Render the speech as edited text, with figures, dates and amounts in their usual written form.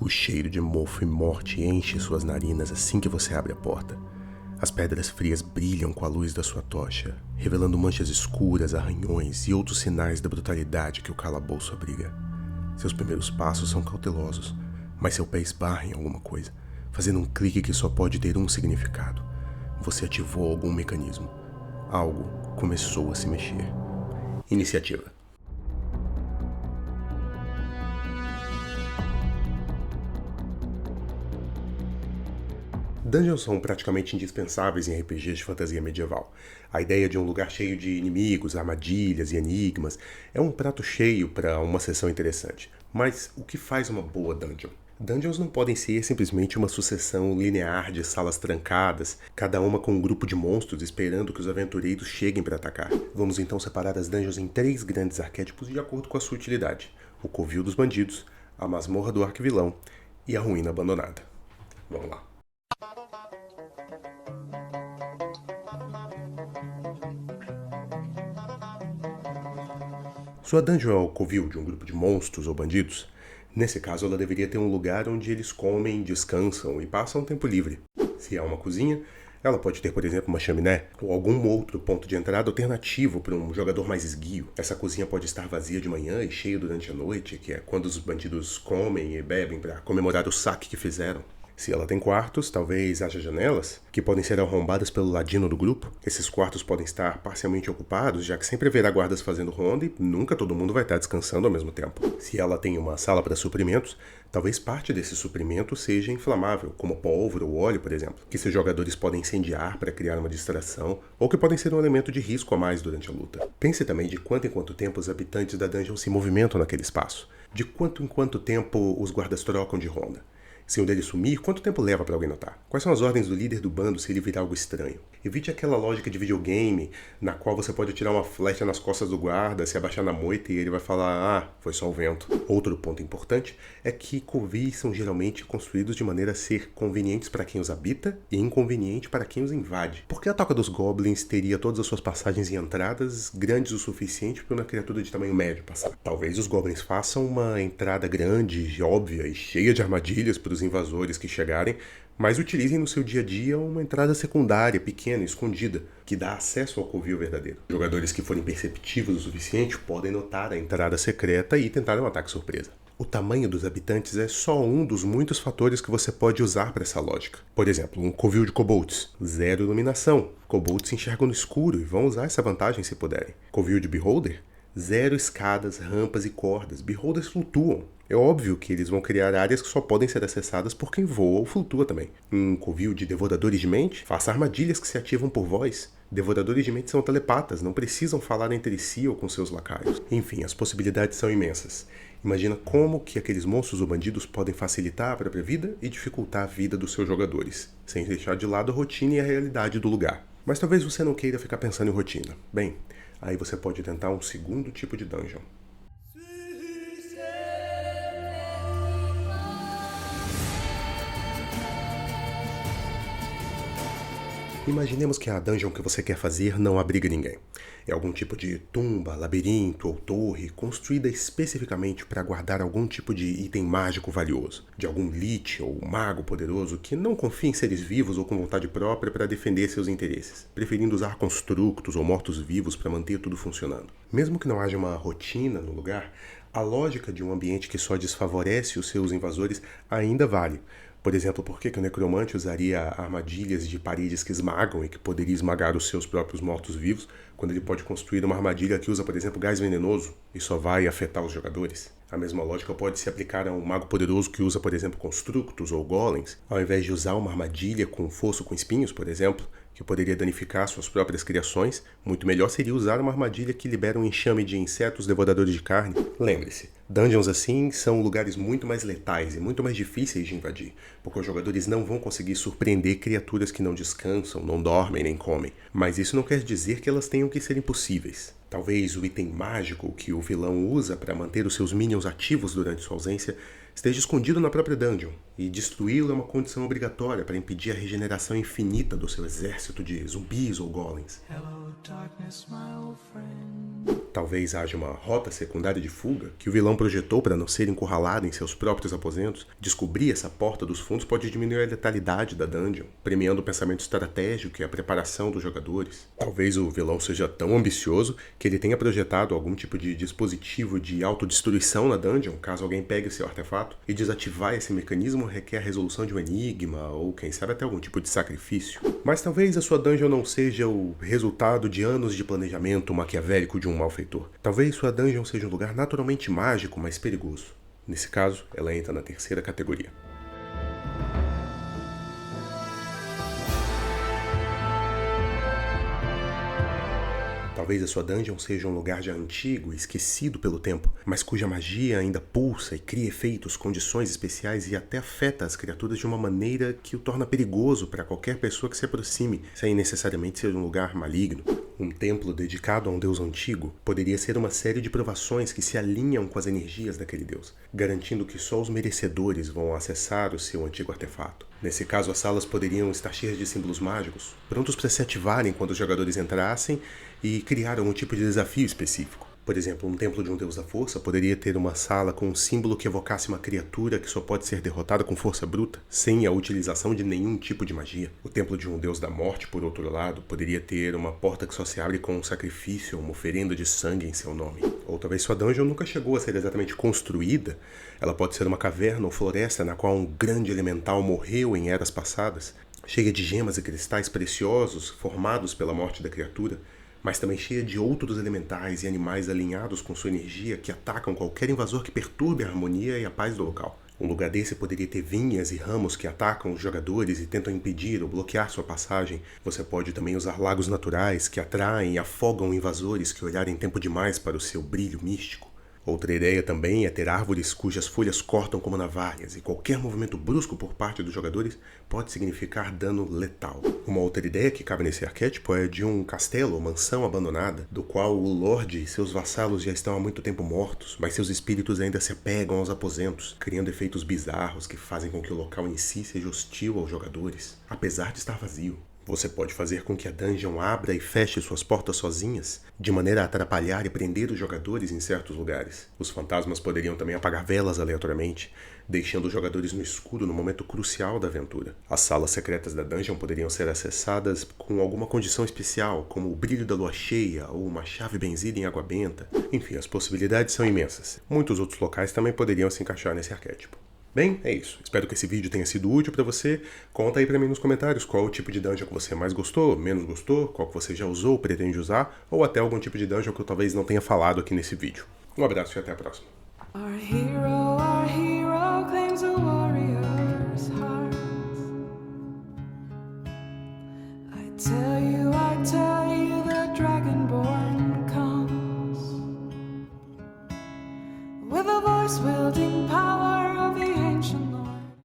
O cheiro de mofo e morte enche suas narinas assim que você abre a porta. As pedras frias brilham com a luz da sua tocha, revelando manchas escuras, arranhões e outros sinais da brutalidade que o calabouço abriga. Seus primeiros passos são cautelosos, mas seu pé esbarra em alguma coisa, fazendo um clique que só pode ter um significado. Você ativou algum mecanismo. Algo começou a se mexer. Iniciativa. Dungeons são praticamente indispensáveis em RPGs de fantasia medieval. A ideia de um lugar cheio de inimigos, armadilhas e enigmas é um prato cheio para uma sessão interessante. Mas o que faz uma boa dungeon? Dungeons não podem ser simplesmente uma sucessão linear de salas trancadas, cada uma com um grupo de monstros esperando que os aventureiros cheguem para atacar. Vamos então separar as dungeons em 3 grandes arquétipos de acordo com a sua utilidade: o covil dos bandidos, a masmorra do arquivilão e a ruína abandonada. Vamos lá. Sua dungeon é o covil de um grupo de monstros ou bandidos? Nesse caso, ela deveria ter um lugar onde eles comem, descansam e passam tempo livre. Se é uma cozinha, ela pode ter, por exemplo, uma chaminé ou algum outro ponto de entrada alternativo para um jogador mais esguio. Essa cozinha pode estar vazia de manhã e cheia durante a noite, que é quando os bandidos comem e bebem para comemorar o saque que fizeram. Se ela tem quartos, talvez haja janelas, que podem ser arrombadas pelo ladino do grupo. Esses quartos podem estar parcialmente ocupados, já que sempre haverá guardas fazendo ronda e nunca todo mundo vai estar descansando ao mesmo tempo. Se ela tem uma sala para suprimentos, talvez parte desse suprimento seja inflamável, como pólvora ou óleo, por exemplo, que seus jogadores podem incendiar para criar uma distração, ou que podem ser um elemento de risco a mais durante a luta. Pense também de quanto em quanto tempo os habitantes da dungeon se movimentam naquele espaço. De quanto em quanto tempo os guardas trocam de ronda. Se um deles sumir, quanto tempo leva para alguém notar? Quais são as ordens do líder do bando se ele virar algo estranho? Evite aquela lógica de videogame, na qual você pode atirar uma flecha nas costas do guarda, se abaixar na moita e ele vai falar, foi só o vento. Outro ponto importante é que covis são geralmente construídos de maneira a ser convenientes para quem os habita e inconveniente para quem os invade. Por que a Toca dos Goblins teria todas as suas passagens e entradas grandes o suficiente para uma criatura de tamanho médio passar? Talvez os Goblins façam uma entrada grande, óbvia e cheia de armadilhas para os invasores que chegarem, mas utilizem no seu dia a dia uma entrada secundária, pequena, escondida, que dá acesso ao covil verdadeiro. Jogadores que forem perceptivos o suficiente podem notar a entrada secreta e tentar um ataque surpresa. O tamanho dos habitantes é só um dos muitos fatores que você pode usar para essa lógica. Por exemplo, um covil de kobolds, 0 iluminação. Kobolds se enxergam no escuro e vão usar essa vantagem se puderem. Covil de beholder, 0 escadas, rampas e cordas. Beholders flutuam. É óbvio que eles vão criar áreas que só podem ser acessadas por quem voa ou flutua também. Um covil de devoradores de mente, faça armadilhas que se ativam por voz. Devoradores de mente são telepatas, não precisam falar entre si ou com seus lacaios. Enfim, as possibilidades são imensas. Imagina como que aqueles monstros ou bandidos podem facilitar a própria vida e dificultar a vida dos seus jogadores, sem deixar de lado a rotina e a realidade do lugar. Mas talvez você não queira ficar pensando em rotina. Bem, aí você pode tentar um segundo tipo de dungeon. Imaginemos que a dungeon que você quer fazer não abriga ninguém. É algum tipo de tumba, labirinto ou torre construída especificamente para guardar algum tipo de item mágico valioso, de algum lich ou mago poderoso que não confia em seres vivos ou com vontade própria para defender seus interesses, preferindo usar constructos ou mortos-vivos para manter tudo funcionando. Mesmo que não haja uma rotina no lugar, a lógica de um ambiente que só desfavorece os seus invasores ainda vale. Por exemplo, por que o necromante usaria armadilhas de paredes que esmagam e que poderia esmagar os seus próprios mortos-vivos, quando ele pode construir uma armadilha que usa, por exemplo, gás venenoso e só vai afetar os jogadores? A mesma lógica pode se aplicar a um mago poderoso que usa, por exemplo, constructos ou golems, ao invés de usar uma armadilha com fosso com espinhos, por exemplo, que poderia danificar suas próprias criações, muito melhor seria usar uma armadilha que libera um enxame de insetos devoradores de carne. Lembre-se, dungeons assim são lugares muito mais letais e muito mais difíceis de invadir, porque os jogadores não vão conseguir surpreender criaturas que não descansam, não dormem nem comem. Mas isso não quer dizer que elas tenham que ser impossíveis. Talvez o item mágico que o vilão usa para manter os seus minions ativos durante sua ausência esteja escondido na própria dungeon, e destruí-lo é uma condição obrigatória para impedir a regeneração infinita do seu exército de zumbis ou golems. Hello, darkness, my old friend. Talvez haja uma rota secundária de fuga que o vilão projetou para não ser encurralado em seus próprios aposentos. Descobrir essa porta dos fundos pode diminuir a letalidade da dungeon, premiando o pensamento estratégico e a preparação dos jogadores. Talvez o vilão seja tão ambicioso que ele tenha projetado algum tipo de dispositivo de autodestruição na dungeon, caso alguém pegue seu artefato, e desativar esse mecanismo requer a resolução de um enigma, ou quem sabe até algum tipo de sacrifício. Mas talvez a sua dungeon não seja o resultado de anos de planejamento maquiavélico de um malfeitor. Talvez sua dungeon seja um lugar naturalmente mágico, mas perigoso. Nesse caso, ela entra na terceira categoria. Talvez a sua dungeon seja um lugar já antigo e esquecido pelo tempo, mas cuja magia ainda pulsa e cria efeitos, condições especiais e até afeta as criaturas de uma maneira que o torna perigoso para qualquer pessoa que se aproxime, sem necessariamente ser um lugar maligno. Um templo dedicado a um deus antigo poderia ser uma série de provações que se alinham com as energias daquele deus, garantindo que só os merecedores vão acessar o seu antigo artefato. Nesse caso, as salas poderiam estar cheias de símbolos mágicos, prontos para se ativarem quando os jogadores entrassem e criar algum tipo de desafio específico. Por exemplo, um templo de um deus da força poderia ter uma sala com um símbolo que evocasse uma criatura que só pode ser derrotada com força bruta, sem a utilização de nenhum tipo de magia. O templo de um deus da morte, por outro lado, poderia ter uma porta que só se abre com um sacrifício ou uma oferenda de sangue em seu nome. Ou talvez sua dungeon nunca chegou a ser exatamente construída. Ela pode ser uma caverna ou floresta na qual um grande elemental morreu em eras passadas, cheia de gemas e cristais preciosos formados pela morte da criatura, mas também cheia de outros elementais e animais alinhados com sua energia que atacam qualquer invasor que perturbe a harmonia e a paz do local. Um lugar desse poderia ter vinhas e ramos que atacam os jogadores e tentam impedir ou bloquear sua passagem. Você pode também usar lagos naturais que atraem e afogam invasores que olharem tempo demais para o seu brilho místico. Outra ideia também é ter árvores cujas folhas cortam como navalhas, e qualquer movimento brusco por parte dos jogadores pode significar dano letal. Uma outra ideia que cabe nesse arquétipo é de um castelo ou mansão abandonada, do qual o Lorde e seus vassalos já estão há muito tempo mortos, mas seus espíritos ainda se apegam aos aposentos, criando efeitos bizarros que fazem com que o local em si seja hostil aos jogadores, apesar de estar vazio. Você pode fazer com que a dungeon abra e feche suas portas sozinhas, de maneira a atrapalhar e prender os jogadores em certos lugares. Os fantasmas poderiam também apagar velas aleatoriamente, deixando os jogadores no escuro no momento crucial da aventura. As salas secretas da dungeon poderiam ser acessadas com alguma condição especial, como o brilho da lua cheia ou uma chave benzida em água benta. Enfim, as possibilidades são imensas. Muitos outros locais também poderiam se encaixar nesse arquétipo. Bem, é isso. Espero que esse vídeo tenha sido útil para você. Conta aí para mim nos comentários qual o tipo de dungeon que você mais gostou, menos gostou, qual que você já usou, pretende usar, ou até algum tipo de dungeon que eu talvez não tenha falado aqui nesse vídeo. Um abraço e até a próxima. Our hero claims a warrior's heart. I tell you, the Dragonborn comes with a voice wielding power of the